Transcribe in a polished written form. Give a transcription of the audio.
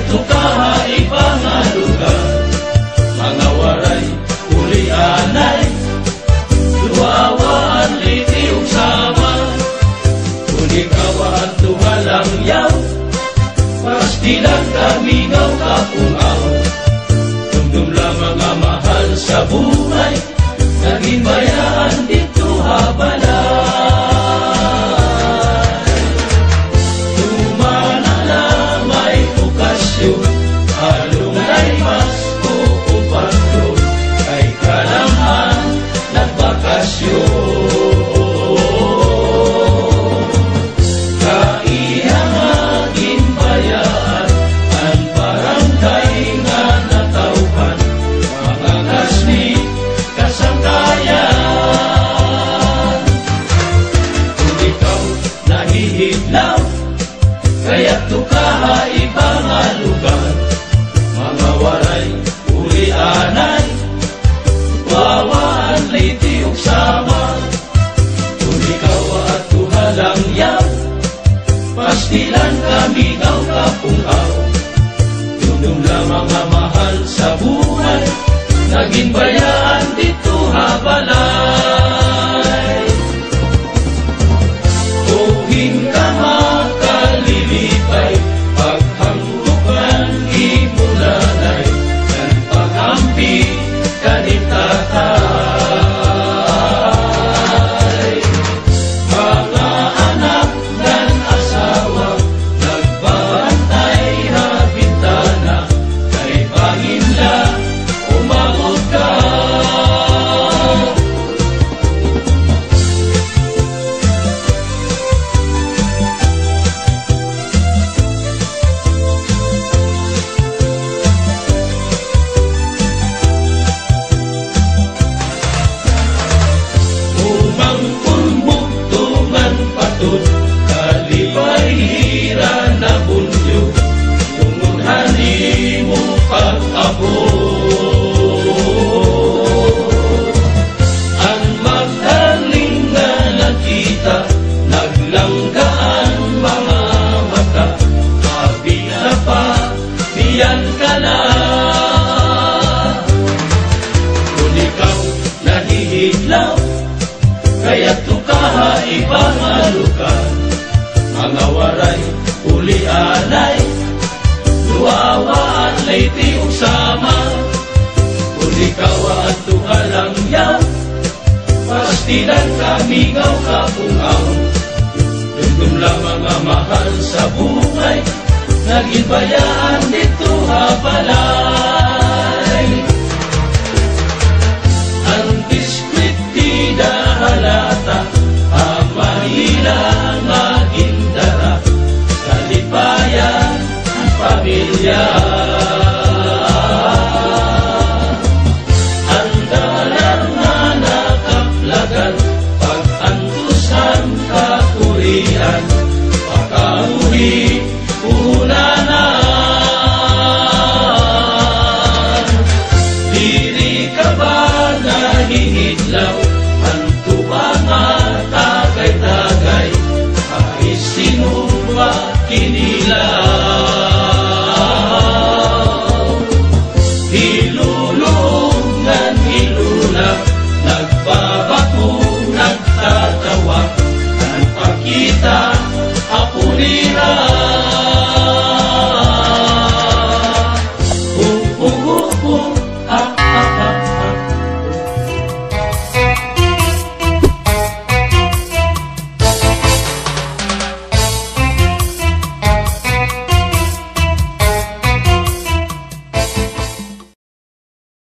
tukaha ibang lugar, mga waray ulianay, luawaan liti ug sama. Kung ikaw at tuhalang yaw, pastilan kamingaw kapungaw. Tungtong lamang mga mahal sa buhay, naging bayaan dito habalay. Tumanala may okasyon, halunay mas uupatro, kay kalamhan nagbakasyon. Kaiyangagin bayaan, ang barangay nga natauhan, mga kasni kasangkayan. Kung ikaw nahihidlaw, kaya tukaha ibang lugar, mga waray ulianay, wawaan liti ug sama. Kung ikaw at tuhalang yaw, pastilan kamingaw kapungaw. Tundong lamang mga mahal sa buhay, naging bayaan dito habalay. Tuwing ka makalilipay, paghanggukan imulalay, ng paghampi kanitatay. Mga anak dan asawa, nagbabantay na bintana, kay pahinla umabot ka. Umangpulbog tungan patud, kalipay hira na bunyo, tungunhani mo pag-abot. Ang magdaling nga nakita, naglanggaan mga mata, kabila pa diyan ka na. Kung ikaw nahihidlaw, kaya tukaha ibang lugar, mga waray ulianay, luawa at liti ug sama. Kung ikaw at tuhalang yaw, pastilan kamingaw kapungaw. Tundong lamang mga mahal sa buhay, naging bayaan dito habalay. Ang diskwitida halata, ang mahila nga gindara, kalipayan ang pamilya. Ang dalang nga nakaplagan, pag-antusan kakurian, pagkamuhi